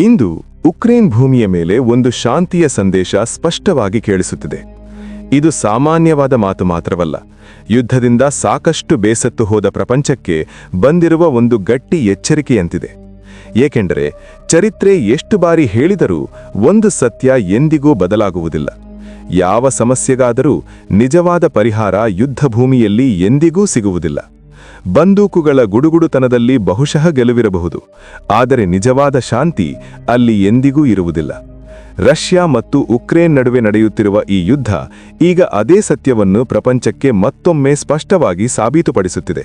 ಇಂದು Ukraine ಭೂಮಿಯ ಮೇಲೆ ಒಂದು ಶಾಂತಿಯ ಸಂದೇಶ ಸ್ಪಷ್ಟವಾಗಿ ಕೇಳಿಸುತ್ತಿದೆ. ಇದು ಸಾಮಾನ್ಯವಾದ ಮಾತು ಮಾತ್ರವಲ್ಲ, ಯುದ್ಧದಿಂದ ಸಾಕಷ್ಟು ಬೇಸತ್ತು ಹೋದ ಪ್ರಪಂಚಕ್ಕೆ ಬಂದಿರುವ ಒಂದು ಗಟ್ಟಿ ಎಚ್ಚರಿಕೆಯಂತಿದೆ. ಏಕೆಂದರೆ ಚರಿತ್ರೆ ಎಷ್ಟು ಬಾರಿ ಹೇಳಿದರೂ ಒಂದು ಸತ್ಯ ಎಂದಿಗೂ ಬದಲಾಗುವುದಿಲ್ಲ. ಯಾವ ಸಮಸ್ಯೆಗಾದರೂ ನಿಜವಾದ ಪರಿಹಾರ ಯುದ್ಧಭೂಮಿಯಲ್ಲಿ ಎಂದಿಗೂ ಸಿಗುವುದಿಲ್ಲ. ಬಂದೂಕುಗಳ ಗುಡುಗುಡುತನದಲ್ಲಿ ಬಹುಶಃ ಗೆಲುವಿರಬಹುದು, ಆದರೆ ನಿಜವಾದ ಶಾಂತಿ ಅಲ್ಲಿ ಎಂದಿಗೂ ಇರುವುದಿಲ್ಲ. ರಷ್ಯಾ ಮತ್ತು ಉಕ್ರೇನ್ ನಡುವೆ ನಡೆಯುತ್ತಿರುವ ಈ ಯುದ್ಧ ಈಗ ಅದೇ ಸತ್ಯವನ್ನು ಪ್ರಪಂಚಕ್ಕೆ ಮತ್ತೊಮ್ಮೆ ಸ್ಪಷ್ಟವಾಗಿ ಸಾಬೀತುಪಡಿಸುತ್ತಿದೆ.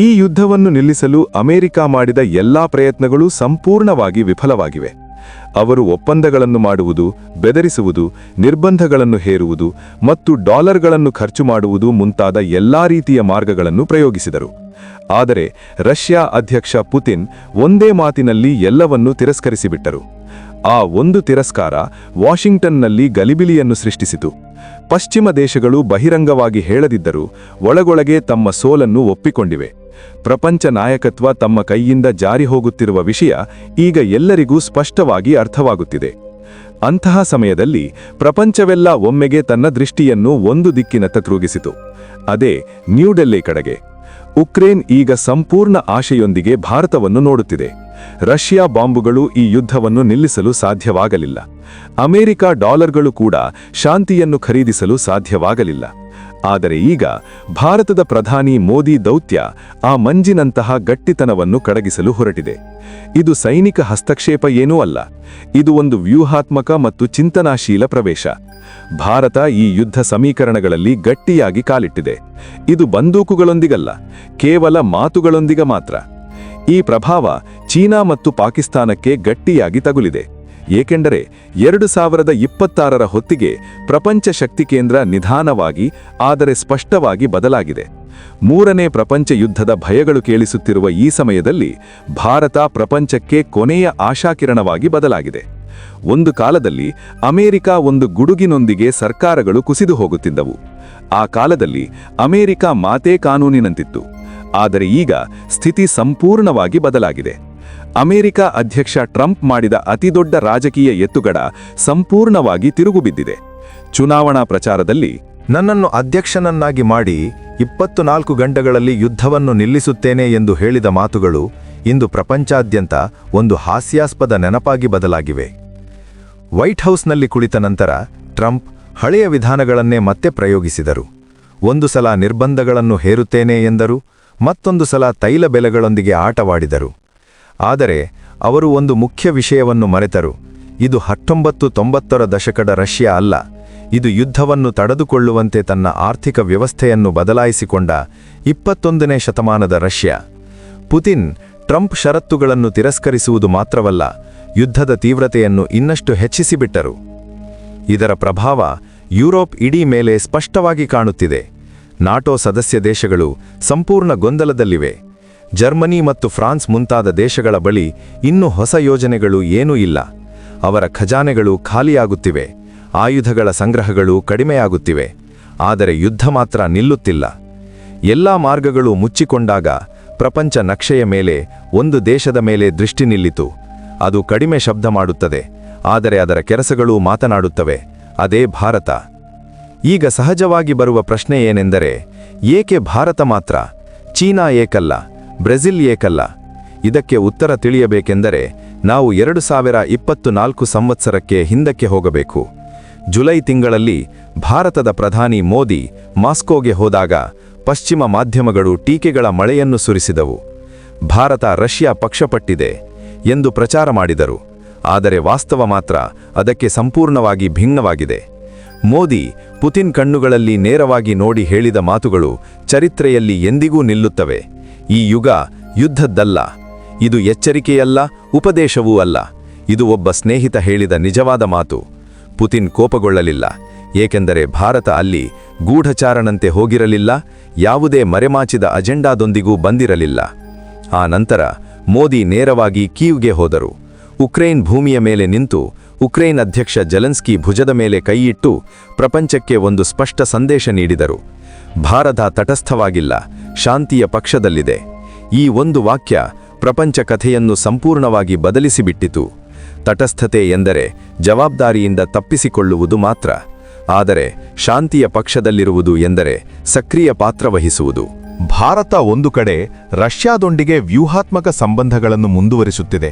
ಈ ಯುದ್ಧವನ್ನು ನಿಲ್ಲಿಸಲು ಅಮೆರಿಕ ಮಾಡಿದ ಎಲ್ಲಾ ಪ್ರಯತ್ನಗಳು ಸಂಪೂರ್ಣವಾಗಿ ವಿಫಲವಾಗಿವೆ. ಅವರು ಒಪ್ಪಂದಗಳನ್ನು ಮಾಡುವುದು, ಬೆದರಿಸುವುದು, ನಿರ್ಬಂಧಗಳನ್ನು ಹೇರುವುದು ಮತ್ತು ಡಾಲರ್ಗಳನ್ನು ಖರ್ಚು ಮಾಡುವುದು ಮುಂತಾದ ಎಲ್ಲಾ ರೀತಿಯ ಮಾರ್ಗಗಳನ್ನು ಪ್ರಯೋಗಿಸಿದರು. ಆದರೆ ರಷ್ಯಾ ಅಧ್ಯಕ್ಷ ಪುತಿನ್ ಒಂದೇ ಮಾತಿನಲ್ಲಿ ಎಲ್ಲವನ್ನೂ ತಿರಸ್ಕರಿಸಿಬಿಟ್ಟರು. ಆ ಒಂದು ತಿರಸ್ಕಾರ ವಾಷಿಂಗ್ಟನ್ನಲ್ಲಿ ಗಲಿಬಿಲಿಯನ್ನು ಸೃಷ್ಟಿಸಿತು. ಪಶ್ಚಿಮ ದೇಶಗಳು ಬಹಿರಂಗವಾಗಿ ಹೇಳದಿದ್ದರೂ ಒಳಗೊಳಗೆ ತಮ್ಮ ಸೋಲನ್ನು ಒಪ್ಪಿಕೊಂಡಿವೆ. ಪ್ರಪಂಚ ನಾಯಕತ್ವ ತಮ್ಮ ಕೈಯಿಂದ ಜಾರಿ ಹೋಗುತ್ತಿರುವ ವಿಷಯ ಈಗ ಎಲ್ಲರಿಗೂ ಸ್ಪಷ್ಟವಾಗಿ ಅರ್ಥವಾಗುತ್ತಿದೆ. ಅಂತಹ ಸಮಯದಲ್ಲಿ ಪ್ರಪಂಚವೆಲ್ಲ ಒಮ್ಮೆಗೆ ತನ್ನ ದೃಷ್ಟಿಯನ್ನು ಒಂದು ದಿಕ್ಕಿನತ್ತ ತಿರುಗಿಸಿತು. ಅದೇ ನ್ಯೂಡೆಲ್ಲಿ ಕಡೆಗೆ. ಉಕ್ರೇನ್ ಈಗ ಸಂಪೂರ್ಣ ಆಶೆಯೊಂದಿಗೆ ಭಾರತವನ್ನು ನೋಡುತ್ತಿದೆ. ರಷ್ಯಾ ಬಾಂಬುಗಳು ಈ ಯುದ್ಧವನ್ನು ನಿಲ್ಲಿಸಲು ಸಾಧ್ಯವಾಗಲಿಲ್ಲ. ಅಮೆರಿಕ ಡಾಲರ್ಗಳು ಕೂಡ ಶಾಂತಿಯನ್ನು ಖರೀದಿಸಲು ಸಾಧ್ಯವಾಗಲಿಲ್ಲ. ಆದರೆ ಈಗ ಭಾರತದ ಪ್ರಧಾನಿ ಮೋದಿ ದೌತ್ಯ ಆ ಮಂಜಿನಂತಹ ಗಟ್ಟಿತನವನ್ನು ಕಡಗಿಸಲು ಹೊರಟಿದೆ. ಇದು ಸೈನಿಕ ಹಸ್ತಕ್ಷೇಪ ಏನೂ ಅಲ್ಲ, ಇದು ಒಂದು ವ್ಯೂಹಾತ್ಮಕ ಮತ್ತು ಚಿಂತನಾಶೀಲ ಪ್ರವೇಶ. ಭಾರತ ಈ ಯುದ್ಧ ಸಮೀಕರಣಗಳಲ್ಲಿ ಗಟ್ಟಿಯಾಗಿ ಕಾಲಿಟ್ಟಿದೆ. ಇದು ಬಂದೂಕುಗಳೊಂದಿಗಲ್ಲ, ಕೇವಲ ಮಾತುಗಳೊಂದಿಗೆ ಮಾತ್ರ. ಈ ಪ್ರಭಾವ ಚೀನಾ ಮತ್ತು ಪಾಕಿಸ್ತಾನಕ್ಕೆ ಗಟ್ಟಿಯಾಗಿ ತಗುಲಿದೆ. ಏಕೆಂದರೆ 2026ರ ಹೊತ್ತಿಗೆ ಪ್ರಪಂಚ ಶಕ್ತಿ ಕೇಂದ್ರ ನಿಧಾನವಾಗಿ ಆದರೆ ಸ್ಪಷ್ಟವಾಗಿ ಬದಲಾಗಿದೆ. ಮೂರನೇ ಪ್ರಪಂಚ ಯುದ್ಧದ ಭಯಗಳು ಕೇಳಿಸುತ್ತಿರುವ ಈ ಸಮಯದಲ್ಲಿ ಭಾರತ ಪ್ರಪಂಚಕ್ಕೆ ಕೊನೆಯ ಆಶಾಕಿರಣವಾಗಿ ಬದಲಾಗಿದೆ. ಒಂದು ಕಾಲದಲ್ಲಿ ಅಮೆರಿಕ ಒಂದು ಗುಡುಗಿನೊಂದಿಗೆ ಸರ್ಕಾರಗಳು ಕುಸಿದು ಹೋಗುತ್ತಿದ್ದವು. ಆ ಕಾಲದಲ್ಲಿ ಅಮೆರಿಕ ಮಾತೇ ಕಾನೂನಿನಂತಿತ್ತು. ಆದರೆ ಈಗ ಸ್ಥಿತಿ ಸಂಪೂರ್ಣವಾಗಿ ಬದಲಾಗಿದೆ. ಅಮೆರಿಕ ಅಧ್ಯಕ್ಷ ಟ್ರಂಪ್ ಮಾಡಿದ ಅತಿದೊಡ್ಡ ರಾಜಕೀಯ ಎತ್ತುಗಡ ಸಂಪೂರ್ಣವಾಗಿ ತಿರುಗುಬಿದ್ದಿದೆ. ಚುನಾವಣಾ ಪ್ರಚಾರದಲ್ಲಿ ನನ್ನನ್ನು ಅಧ್ಯಕ್ಷನನ್ನಾಗಿ ಮಾಡಿ 24 ಗಂಟೆಗಳಲ್ಲಿ ಯುದ್ಧವನ್ನು ನಿಲ್ಲಿಸುತ್ತೇನೆ ಎಂದು ಹೇಳಿದ ಮಾತುಗಳು ಇಂದು ಪ್ರಪಂಚಾದ್ಯಂತ ಒಂದು ಹಾಸ್ಯಾಸ್ಪದ ನೆನಪಾಗಿ ಬದಲಾಗಿವೆ. ವೈಟ್ ಹೌಸ್ನಲ್ಲಿ ಕುಳಿತ ನಂತರ ಟ್ರಂಪ್ ಹಳೆಯ ವಿಧಾನಗಳನ್ನೇ ಮತ್ತೆ ಪ್ರಯೋಗಿಸಿದರು. ಒಂದು ಸಲ ನಿರ್ಬಂಧಗಳನ್ನು ಹೇರುತ್ತೇನೆ ಎಂದರು, ಮತ್ತೊಂದು ಸಲ ತೈಲ ಬೆಲೆಗಳೊಂದಿಗೆ ಆಟವಾಡಿದರು. ಆದರೆ ಅವರು ಒಂದು ಮುಖ್ಯ ವಿಷಯವನ್ನು ಮರೆತರು. ಇದು 1990ರ ದಶಕದ ರಷ್ಯಾ ಅಲ್ಲ, ಇದು ಯುದ್ಧವನ್ನು ತಡೆದುಕೊಳ್ಳುವಂತೆ ತನ್ನ ಆರ್ಥಿಕ ವ್ಯವಸ್ಥೆಯನ್ನು ಬದಲಾಯಿಸಿಕೊಂಡ 21ನೇ ಶತಮಾನದ ರಷ್ಯಾ. ಪುತಿನ್ ಟ್ರಂಪ್ ಷರತ್ತುಗಳನ್ನು ತಿರಸ್ಕರಿಸುವುದು ಮಾತ್ರವಲ್ಲ, ಯುದ್ಧದ ತೀವ್ರತೆಯನ್ನು ಇನ್ನಷ್ಟು ಹೆಚ್ಚಿಸಿಬಿಟ್ಟರು. ಇದರ ಪ್ರಭಾವ ಯುರೋಪ್ ಇಡೀ ಮೇಲೆ ಸ್ಪಷ್ಟವಾಗಿ ಕಾಣುತ್ತಿದೆ. ನಾಟೋ ಸದಸ್ಯ ದೇಶಗಳು ಸಂಪೂರ್ಣ ಗೊಂದಲದಲ್ಲಿವೆ. ಜರ್ಮನಿ ಮತ್ತು ಫ್ರಾನ್ಸ್ ಮುಂತಾದ ದೇಶಗಳ ಬಳಿ ಇನ್ನೂ ಹೊಸ ಯೋಜನೆಗಳು ಏನೂ ಇಲ್ಲ. ಅವರ ಖಜಾನೆಗಳು ಖಾಲಿಯಾಗುತ್ತಿವೆ, ಆಯುಧಗಳ ಸಂಗ್ರಹಗಳು ಕಡಿಮೆಯಾಗುತ್ತಿವೆ. ಆದರೆ ಯುದ್ಧ ಮಾತ್ರ ನಿಲ್ಲುತ್ತಿಲ್ಲ. ಎಲ್ಲಾ ಮಾರ್ಗಗಳು ಮುಚ್ಚಿಕೊಂಡಾಗ ಪ್ರಪಂಚ ನಕ್ಷೆಯ ಮೇಲೆ ಒಂದು ದೇಶದ ಮೇಲೆ ದೃಷ್ಟಿ ನಿಲ್ಲಿತು. ಅದು ಕಡಿಮೆ ಶಬ್ದ ಮಾಡುತ್ತದೆ, ಆದರೆ ಅದರ ಕೆಲಸಗಳು ಮಾತನಾಡುತ್ತವೆ. ಅದೇ ಭಾರತ. ಈಗ ಸಹಜವಾಗಿ ಬರುವ ಪ್ರಶ್ನೆ ಏನೆಂದರೆ, ಏಕೆ ಭಾರತ ಮಾತ್ರ? ಚೀನಾ ಏಕಲ್ಲ, ಬ್ರೆಜಿಲ್ ಏಕಲ್ಲ? ಇದಕ್ಕೆ ಉತ್ತರ ತಿಳಿಯಬೇಕೆಂದರೆ ನಾವು 2024 ಸಂವತ್ಸರಕ್ಕೆ ಹಿಂದಕ್ಕೆ ಹೋಗಬೇಕು. ಜುಲೈ ತಿಂಗಳಲ್ಲಿ ಭಾರತದ ಪ್ರಧಾನಿ ಮೋದಿ ಮಾಸ್ಕೋಗೆ ಹೋದಾಗ ಪಶ್ಚಿಮ ಮಾಧ್ಯಮಗಳು ಟೀಕೆಗಳ ಮಳೆಯನ್ನು ಸುರಿಸಿದವು. ಭಾರತ ರಷ್ಯಾ ಪಕ್ಷಪಟ್ಟಿದೆ ಎಂದು ಪ್ರಚಾರ ಮಾಡಿದರು. ಆದರೆ ವಾಸ್ತವ ಮಾತ್ರ ಅದಕ್ಕೆ ಸಂಪೂರ್ಣವಾಗಿ ಭಿನ್ನವಾಗಿದೆ. ಮೋದಿ ಪುತಿನ್ ಕಣ್ಣುಗಳಲ್ಲಿ ನೇರವಾಗಿ ನೋಡಿ ಹೇಳಿದ ಮಾತುಗಳು ಚರಿತ್ರೆಯಲ್ಲಿ ಎಂದಿಗೂ ನಿಲ್ಲುತ್ತವೆ. ಈ ಯುಗ ಯುದ್ಧದ್ದಲ್ಲ, ಇದು ಎಚ್ಚರಿಕೆಯಲ್ಲ, ಉಪದೇಶವೂ ಅಲ್ಲ. ಇದು ಒಬ್ಬ ಸ್ನೇಹಿತ ಹೇಳಿದ ನಿಜವಾದ ಮಾತು. ಪುತಿನ್ ಕೋಪಗೊಳ್ಳಲಿಲ್ಲ, ಏಕೆಂದರೆ ಭಾರತ ಅಲ್ಲಿ ಗೂಢಚಾರನಂತೆ ಹೋಗಿರಲಿಲ್ಲ, ಯಾವುದೇ ಮರೆಮಾಚಿದ ಅಜೆಂಡಾದೊಂದಿಗೂ ಬಂದಿರಲಿಲ್ಲ. ಆ ನಂತರ ಮೋದಿ ನೇರವಾಗಿ ಕೀವ್ಗೆ ಹೋದರು. ಉಕ್ರೇನ್ ಭೂಮಿಯ ಮೇಲೆ ನಿಂತು ಉಕ್ರೇನ್ ಅಧ್ಯಕ್ಷ ಜೆಲೆನ್ಸ್ಕಿ ಭುಜದ ಮೇಲೆ ಕೈಯಿಟ್ಟು ಪ್ರಪಂಚಕ್ಕೆ ಒಂದು ಸ್ಪಷ್ಟ ಸಂದೇಶ ನೀಡಿದರು. ಭಾರತ ತಟಸ್ಥವಾಗಿಲ್ಲ, ಶಾಂತಿಯ ಪಕ್ಷದಲ್ಲಿದೆ. ಈ ಒಂದು ವಾಕ್ಯ ಪ್ರಪಂಚ ಕಥೆಯನ್ನು ಸಂಪೂರ್ಣವಾಗಿ ಬದಲಿಸಿಬಿಟ್ಟಿತು. ತಟಸ್ಥತೆ ಎಂದರೆ ಜವಾಬ್ದಾರಿಯಿಂದ ತಪ್ಪಿಸಿಕೊಳ್ಳುವುದು ಮಾತ್ರ. ಆದರೆ ಶಾಂತಿಯ ಪಕ್ಷದಲ್ಲಿರುವುದು ಎಂದರೆ ಸಕ್ರಿಯ ಪಾತ್ರ ವಹಿಸುವುದು. ಭಾರತ ಒಂದು ಕಡೆ ರಷ್ಯಾದೊಂದಿಗೆ ವ್ಯೂಹಾತ್ಮಕ ಸಂಬಂಧಗಳನ್ನು ಮುಂದುವರಿಸುತ್ತಿದೆ,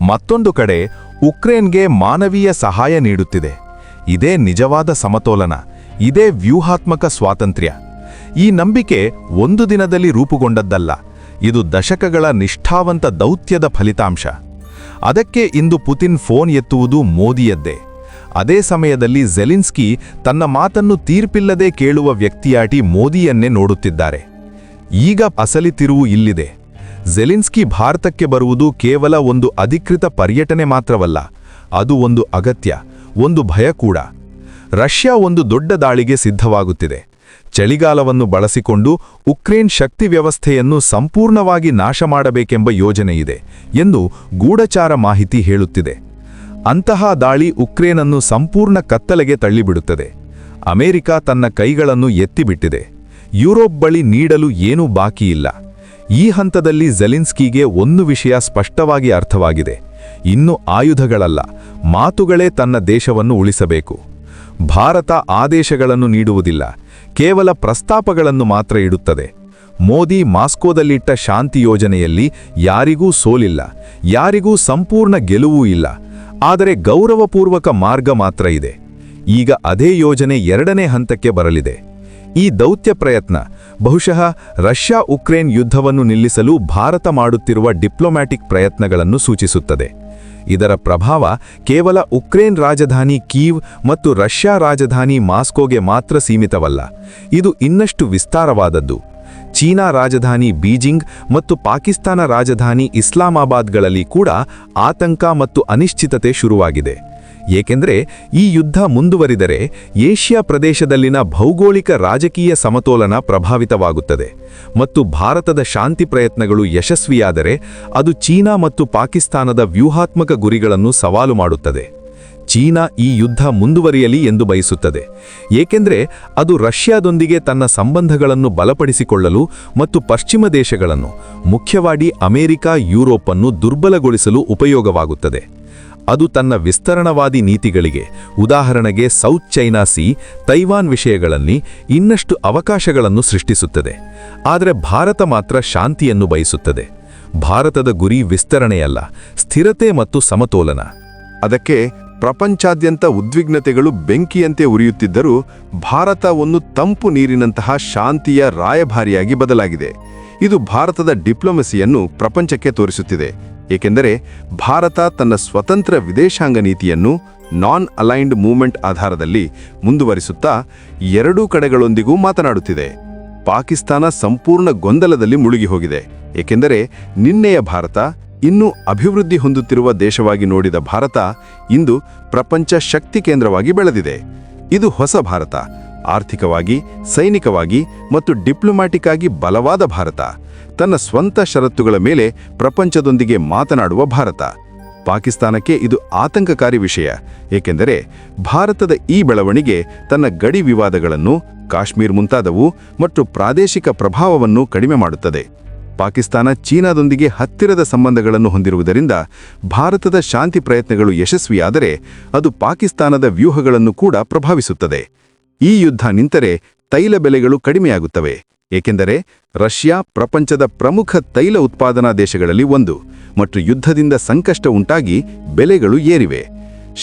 ಮತ್ತೊಂದು ಕಡೆ ಉಕ್ರೇನ್ಗೆ ಮಾನವೀಯ ಸಹಾಯ ನೀಡುತ್ತಿದೆ. ಇದೇ ನಿಜವಾದ ಸಮತೋಲನ, ಇದೇ ವ್ಯೂಹಾತ್ಮಕ ಸ್ವಾತಂತ್ರ್ಯ. ಈ ನಂಬಿಕೆ ಒಂದು ದಿನದಲ್ಲಿ ರೂಪುಗೊಂಡದ್ದಲ್ಲ, ಇದು ದಶಕಗಳ ನಿಷ್ಠಾವಂತ ದೌತ್ಯದ ಫಲಿತಾಂಶ. ಅದಕ್ಕೆ ಇಂದು ಪುತಿನ್ ಫೋನ್ ಎತ್ತುವುದು ಮೋದಿಯದ್ದೇ. ಅದೇ ಸಮಯದಲ್ಲಿ ಝೆಲೆನ್ಸ್ಕಿ ತನ್ನ ಮಾತನ್ನು ತೀರ್ಪಿಲ್ಲದೆ ಕೇಳುವ ವ್ಯಕ್ತಿಯಾಟಿ ಮೋದಿಯನ್ನೇ ನೋಡುತ್ತಿದ್ದಾರೆ. ಈಗ ಅಸಲಿ ತಿರುವು ಇಲ್ಲಿದೆ. ಝೆಲೆನ್ಸ್ಕಿ ಭಾರತಕ್ಕೆ ಬರುವುದು ಕೇವಲ ಒಂದು ಅಧಿಕೃತ ಪರ್ಯಟನೆ ಮಾತ್ರವಲ್ಲ, ಅದು ಒಂದು ಅಗತ್ಯ, ಒಂದು ಭಯ ಕೂಡ. ರಷ್ಯಾ ಒಂದು ದೊಡ್ಡ ದಾಳಿಗೆ ಸಿದ್ಧವಾಗುತ್ತಿದೆ. ಚಳಿಗಾಲವನ್ನು ಬಳಸಿಕೊಂಡು ಉಕ್ರೇನ್ ಶಕ್ತಿ ವ್ಯವಸ್ಥೆಯನ್ನು ಸಂಪೂರ್ಣವಾಗಿ ನಾಶ ಮಾಡಬೇಕೆಂಬ ಯೋಜನೆಯಿದೆ ಎಂದು ಗೂಢಚಾರ ಮಾಹಿತಿ ಹೇಳುತ್ತಿದೆ. ಅಂತಹ ದಾಳಿ ಉಕ್ರೇನನ್ನು ಸಂಪೂರ್ಣ ಕತ್ತಲೆಗೆ ತಳ್ಳಿಬಿಡುತ್ತದೆ. ಅಮೆರಿಕ ತನ್ನ ಕೈಗಳನ್ನು ಎತ್ತಿಬಿಟ್ಟಿದೆ. ಯುರೋಪ್ ಬಳಿ ನೀಡಲು ಏನೂ ಬಾಕಿಯಿಲ್ಲ. ಈ ಹಂತದಲ್ಲಿ ಝೆಲೆನ್ಸ್ಕಿಗೆ ಒಂದು ವಿಷಯ ಸ್ಪಷ್ಟವಾಗಿ ಅರ್ಥವಾಗಿದೆ: ಇನ್ನು ಆಯುಧಗಳಲ್ಲ, ಮಾತುಗಳೇ ತನ್ನ ದೇಶವನ್ನು ಉಳಿಸಬೇಕು. ಭಾರತ ಆದೇಶಗಳನ್ನು ನೀಡುವುದಿಲ್ಲ, ಕೇವಲ ಪ್ರಸ್ತಾಪಗಳನ್ನು ಮಾತ್ರ ಇಡುತ್ತದೆ. ಮೋದಿ ಮಾಸ್ಕೋದಲ್ಲಿಟ್ಟ ಶಾಂತಿ ಯೋಜನೆಯಲ್ಲಿ ಯಾರಿಗೂ ಸೋಲಿಲ್ಲ, ಯಾರಿಗೂ ಸಂಪೂರ್ಣ ಗೆಲುವೂ ಇಲ್ಲ, ಆದರೆ ಗೌರವಪೂರ್ವಕ ಮಾರ್ಗ ಮಾತ್ರ ಇದೆ. ಈಗ ಅದೇ ಯೋಜನೆ ಎರಡನೇ ಹಂತಕ್ಕೆ ಬರಲಿದೆ. ಈ ದೌತ್ಯ ಪ್ರಯತ್ನ ಬಹುಶಃ ರಷ್ಯಾ ಉಕ್ರೇನ್ ಯುದ್ಧವನ್ನು ನಿಲ್ಲಿಸಲು ಭಾರತ ಮಾಡುತ್ತಿರುವ ಡಿಪ್ಲೊಮ್ಯಾಟಿಕ್ ಪ್ರಯತ್ನಗಳನ್ನು ಸೂಚಿಸುತ್ತದೆ. ಇದರ ಪ್ರಭಾವ ಕೇವಲ ಉಕ್ರೇನ್ ರಾಜಧಾನಿ ಕೀವ್ ಮತ್ತು ರಷ್ಯಾ ರಾಜಧಾನಿ ಮಾಸ್ಕೋಗೆ ಮಾತ್ರ ಸೀಮಿತವಲ್ಲ, ಇದು ಇನ್ನಷ್ಟು ವಿಸ್ತಾರವಾದದ್ದು. ಚೀನಾ ರಾಜಧಾನಿ ಬೀಜಿಂಗ್ ಮತ್ತು ಪಾಕಿಸ್ತಾನ ರಾಜಧಾನಿ ಇಸ್ಲಾಮಾಬಾದ್ಗಳಲ್ಲಿ ಕೂಡ ಆತಂಕ ಮತ್ತು ಅನಿಶ್ಚಿತತೆ ಶುರುವಾಗಿದೆ. ಏಕೆಂದರೆ ಈ ಯುದ್ಧ ಮುಂದುವರಿದರೆ ಏಷ್ಯಾ ಪ್ರದೇಶದಲ್ಲಿನ ಭೌಗೋಳಿಕ ರಾಜಕೀಯ ಸಮತೋಲನ ಪ್ರಭಾವಿತವಾಗುತ್ತದೆ ಮತ್ತು ಭಾರತದ ಶಾಂತಿ ಪ್ರಯತ್ನಗಳು ಯಶಸ್ವಿಯಾದರೆ ಅದು ಚೀನಾ ಮತ್ತು ಪಾಕಿಸ್ತಾನದ ವ್ಯೂಹಾತ್ಮಕ ಗುರಿಗಳನ್ನು ಸವಾಲು ಮಾಡುತ್ತದೆ. ಚೀನಾ ಈ ಯುದ್ಧ ಮುಂದುವರಿಯಲಿ ಎಂದು ಬಯಸುತ್ತದೆ, ಏಕೆಂದರೆ ಅದು ರಷ್ಯಾದೊಂದಿಗೆ ತನ್ನ ಸಂಬಂಧಗಳನ್ನು ಬಲಪಡಿಸಿಕೊಳ್ಳಲು ಮತ್ತು ಪಶ್ಚಿಮ ದೇಶಗಳನ್ನು, ಮುಖ್ಯವಾಗಿ ಅಮೆರಿಕ, ಯುರೋಪನ್ನು ದುರ್ಬಲಗೊಳಿಸಲು ಉಪಯೋಗವಾಗುತ್ತದೆ. ಅದು ತನ್ನ ವಿಸ್ತರಣವಾದಿ ನೀತಿಗಳಿಗೆ, ಉದಾಹರಣೆಗೆ ಸೌತ್ ಚೈನಾ ಸೀ, ತೈವಾನ್ ವಿಷಯಗಳಲ್ಲಿ ಇನ್ನಷ್ಟು ಅವಕಾಶಗಳನ್ನು ಸೃಷ್ಟಿಸುತ್ತದೆ. ಆದರೆ ಭಾರತ ಮಾತ್ರ ಶಾಂತಿಯನ್ನು ಬಯಸುತ್ತದೆ. ಭಾರತದ ಗುರಿ ವಿಸ್ತರಣೆಯಲ್ಲ, ಸ್ಥಿರತೆ ಮತ್ತು ಸಮತೋಲನ. ಅದಕ್ಕೆ ಪ್ರಪಂಚಾದ್ಯಂತ ಉದ್ವಿಗ್ನತೆಗಳು ಬೆಂಕಿಯಂತೆ ಉರಿಯುತ್ತಿದ್ದರೂ ಭಾರತ ಒಂದು ತಂಪು ನೀರಿನಂತಹ ಶಾಂತಿಯ ರಾಯಭಾರಿಯಾಗಿ ಬದಲಾಗಿದೆ. ಇದು ಭಾರತದ ಡಿಪ್ಲೊಮಸಿಯನ್ನು ಪ್ರಪಂಚಕ್ಕೆ ತೋರಿಸುತ್ತಿದೆ. ಏಕೆಂದರೆ ಭಾರತ ತನ್ನ ಸ್ವತಂತ್ರ ವಿದೇಶಾಂಗ ನೀತಿಯನ್ನು ನಾನ್ ಅಲೈನ್ಡ್ ಮೂವ್ಮೆಂಟ್ ಆಧಾರದಲ್ಲಿ ಮುಂದುವರಿಸುತ್ತಾ ಎರಡೂ ಕಡೆಗಳೊಂದಿಗೂ ಮಾತನಾಡುತ್ತಿದೆ. ಪಾಕಿಸ್ತಾನ ಸಂಪೂರ್ಣ ಗೊಂದಲದಲ್ಲಿ ಮುಳುಗಿ ಹೋಗಿದೆ, ಏಕೆಂದರೆ ನಿನ್ನೆಯ ಭಾರತ ಇನ್ನೂ ಅಭಿವೃದ್ಧಿ ಹೊಂದುತ್ತಿರುವ ದೇಶವಾಗಿ ನೋಡಿದ ಭಾರತ ಇಂದು ಪ್ರಪಂಚ ಶಕ್ತಿ ಕೇಂದ್ರವಾಗಿ ಬೆಳೆದಿದೆ. ಇದು ಹೊಸ ಭಾರತ, ಆರ್ಥಿಕವಾಗಿ, ಸೈನಿಕವಾಗಿ ಮತ್ತು ಡಿಪ್ಲೊಮ್ಯಾಟಿಕ್ ಆಗಿ ಬಲವಾದ ಭಾರತ, ತನ್ನ ಸ್ವಂತ ಷರತ್ತುಗಳ ಮೇಲೆ ಪ್ರಪಂಚದೊಂದಿಗೆ ಮಾತನಾಡುವ ಭಾರತ. ಪಾಕಿಸ್ತಾನಕ್ಕೆ ಇದು ಆತಂಕಕಾರಿ ವಿಷಯ, ಏಕೆಂದರೆ ಭಾರತದ ಈ ಬೆಳವಣಿಗೆ ತನ್ನ ಗಡಿ ವಿವಾದಗಳನ್ನು, ಕಾಶ್ಮೀರ್ ಮುಂತಾದವು ಮತ್ತು ಪ್ರಾದೇಶಿಕ ಪ್ರಭಾವವನ್ನು ಕಡಿಮೆ ಮಾಡುತ್ತದೆ. ಪಾಕಿಸ್ತಾನ ಚೀನಾದೊಂದಿಗೆ ಹತ್ತಿರದ ಸಂಬಂಧಗಳನ್ನು ಹೊಂದಿರುವುದರಿಂದ ಭಾರತದ ಶಾಂತಿ ಪ್ರಯತ್ನಗಳು ಯಶಸ್ವಿಯಾದರೆ ಅದು ಪಾಕಿಸ್ತಾನದ ವ್ಯೂಹಗಳನ್ನು ಕೂಡ ಪ್ರಭಾವಿಸುತ್ತದೆ. ಈ ಯುದ್ಧ ನಿಂತರೆ ತೈಲ ಬೆಲೆಗಳು ಕಡಿಮೆಯಾಗುತ್ತವೆ, ಏಕೆಂದರೆ ರಷ್ಯಾ ಪ್ರಪಂಚದ ಪ್ರಮುಖ ತೈಲ ಉತ್ಪಾದನಾ ದೇಶಗಳಲ್ಲಿ ಒಂದು ಮತ್ತು ಯುದ್ಧದಿಂದ ಸಂಕಷ್ಟ ಉಂಟಾಗಿ ಬೆಲೆಗಳು ಏರಿವೆ.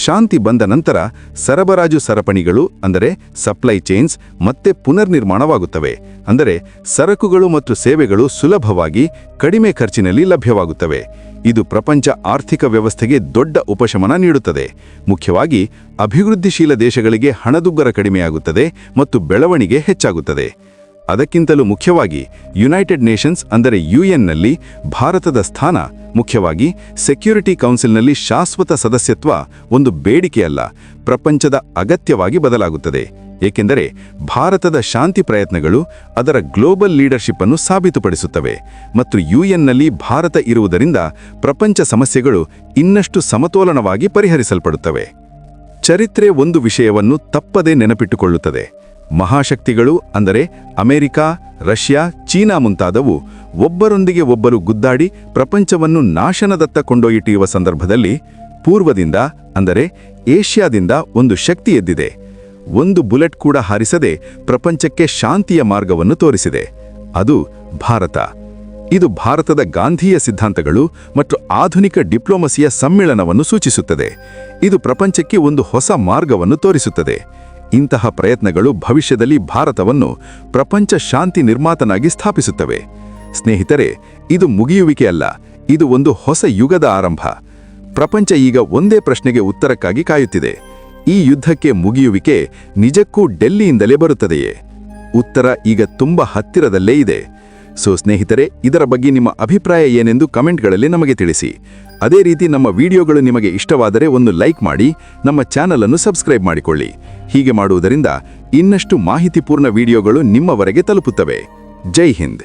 ಶಾಂತಿ ಬಂದ ನಂತರ ಸರಬರಾಜು ಸರಪಣಿಗಳು ಅಂದರೆ ಸಪ್ಲೈ ಚೈನ್ಸ್ ಮತ್ತೆ ಪುನರ್ನಿರ್ಮಾಣವಾಗುತ್ತವೆ. ಅಂದರೆ ಸರಕುಗಳು ಮತ್ತು ಸೇವೆಗಳು ಸುಲಭವಾಗಿ ಕಡಿಮೆ ಖರ್ಚಿನಲ್ಲಿ ಲಭ್ಯವಾಗುತ್ತವೆ. ಇದು ಪ್ರಪಂಚ ಆರ್ಥಿಕ ವ್ಯವಸ್ಥೆಗೆ ದೊಡ್ಡ ಉಪಶಮನ ನೀಡುತ್ತದೆ. ಮುಖ್ಯವಾಗಿ ಅಭಿವೃದ್ಧಿಶೀಲ ದೇಶಗಳಿಗೆ ಹಣದುಬ್ಬರ ಕಡಿಮೆಯಾಗುತ್ತದೆ ಮತ್ತು ಬೆಳವಣಿಗೆ ಹೆಚ್ಚಾಗುತ್ತದೆ. ಅದಕ್ಕಿಂತಲೂ ಮುಖ್ಯವಾಗಿ ಯುನೈಟೆಡ್ ನೇಷನ್ಸ್ ಅಂದರೆ ಯುಎನ್ನಲ್ಲಿ ಭಾರತದ ಸ್ಥಾನ, ಮುಖ್ಯವಾಗಿ ಸೆಕ್ಯೂರಿಟಿ ಕೌನ್ಸಿಲ್ನಲ್ಲಿ ಶಾಶ್ವತ ಸದಸ್ಯತ್ವ ಒಂದು ಬೇಡಿಕೆಯಲ್ಲ, ಪ್ರಪಂಚದ ಅಗತ್ಯವಾಗಿ ಬದಲಾಗುತ್ತದೆ. ಏಕೆಂದರೆ ಭಾರತದ ಶಾಂತಿ ಪ್ರಯತ್ನಗಳು ಅದರ ಗ್ಲೋಬಲ್ ಲೀಡರ್ಶಿಪ್ ಅನ್ನು ಸಾಬೀತುಪಡಿಸುತ್ತವೆ ಮತ್ತು ಯುಎನ್ನಲ್ಲಿ ಭಾರತ ಇರುವುದರಿಂದ ಪ್ರಪಂಚ ಸಮಸ್ಯೆಗಳು ಇನ್ನಷ್ಟು ಸಮತೋಲನವಾಗಿ ಪರಿಹರಿಸಲ್ಪಡುತ್ತವೆ. ಚರಿತ್ರೆ ಒಂದು ವಿಷಯವನ್ನು ತಪ್ಪದೇ ನೆನಪಿಟ್ಟುಕೊಳ್ಳುತ್ತದೆ. ಮಹಾಶಕ್ತಿಗಳು ಅಂದರೆ ಅಮೆರಿಕ, ರಷ್ಯಾ, ಚೀನಾ ಮುಂತಾದವು ಒಬ್ಬರೊಂದಿಗೆ ಒಬ್ಬರು ಗುದ್ದಾಡಿ ಪ್ರಪಂಚವನ್ನು ನಾಶನದತ್ತ ಕೊಂಡೊಯ್ಯುವ ಸಂದರ್ಭದಲ್ಲಿ ಪೂರ್ವದಿಂದ ಅಂದರೆ ಏಷ್ಯಾದಿಂದ ಒಂದು ಶಕ್ತಿ ಎದ್ದಿದೆ. ಒಂದು ಬುಲೆಟ್ ಕೂಡ ಹಾರಿಸದೆ ಪ್ರಪಂಚಕ್ಕೆ ಶಾಂತಿಯ ಮಾರ್ಗವನ್ನು ತೋರಿಸಿದೆ. ಅದು ಭಾರತ. ಇದು ಭಾರತದ ಗಾಂಧೀಯ ಸಿದ್ಧಾಂತಗಳು ಮತ್ತು ಆಧುನಿಕ ಡಿಪ್ಲೊಮಸಿಯ ಸಮ್ಮಿಳನವನ್ನು ಸೂಚಿಸುತ್ತದೆ. ಇದು ಪ್ರಪಂಚಕ್ಕೆ ಒಂದು ಹೊಸ ಮಾರ್ಗವನ್ನು ತೋರಿಸುತ್ತದೆ. ಇಂತಹ ಪ್ರಯತ್ನಗಳು ಭವಿಷ್ಯದಲ್ಲಿ ಭಾರತವನ್ನು ಪ್ರಪಂಚ ಶಾಂತಿ ನಿರ್ಮಾತನಾಗಿ ಸ್ಥಾಪಿಸುತ್ತವೆ. ಸ್ನೇಹಿತರೆ, ಇದು ಮುಗಿಯುವಿಕೆಯಲ್ಲ, ಇದು ಒಂದು ಹೊಸ ಯುಗದ ಆರಂಭ. ಪ್ರಪಂಚ ಈಗ ಒಂದೇ ಪ್ರಶ್ನೆಗೆ ಉತ್ತರಕ್ಕಾಗಿ ಕಾಯುತ್ತಿದೆ. ಈ ಯುದ್ಧಕ್ಕೆ ಮುಗಿಯುವಿಕೆ ನಿಜಕ್ಕೂ ಡೆಲ್ಲಿಯಿಂದಲೇ ಬರುತ್ತದೆಯೇ? ಉತ್ತರ ಈಗ ತುಂಬ ಹತ್ತಿರದಲ್ಲೇ ಇದೆ. ಸ್ನೇಹಿತರೆ, ಇದರ ಬಗ್ಗೆ ನಿಮ್ಮ ಅಭಿಪ್ರಾಯ ಏನೆಂದು ಕಮೆಂಟ್ಗಳಲ್ಲಿ ನಮಗೆ ತಿಳಿಸಿ. ಅದೇ ರೀತಿ ನಮ್ಮ ವಿಡಿಯೋಗಳು ನಿಮಗೆ ಇಷ್ಟವಾದರೆ ಒಂದು ಲೈಕ್ ಮಾಡಿ, ನಮ್ಮ ಚಾನಲ್ ಅನ್ನು ಸಬ್ಸ್ಕ್ರೈಬ್ ಮಾಡಿಕೊಳ್ಳಿ. ಹೀಗೆ ಮಾಡುವುದರಿಂದ ಇನ್ನಷ್ಟು ಮಾಹಿತಿಪೂರ್ಣ ವಿಡಿಯೋಗಳು ನಿಮ್ಮವರೆಗೆ ತಲುಪುತ್ತವೆ. ಜೈ ಹಿಂದ್.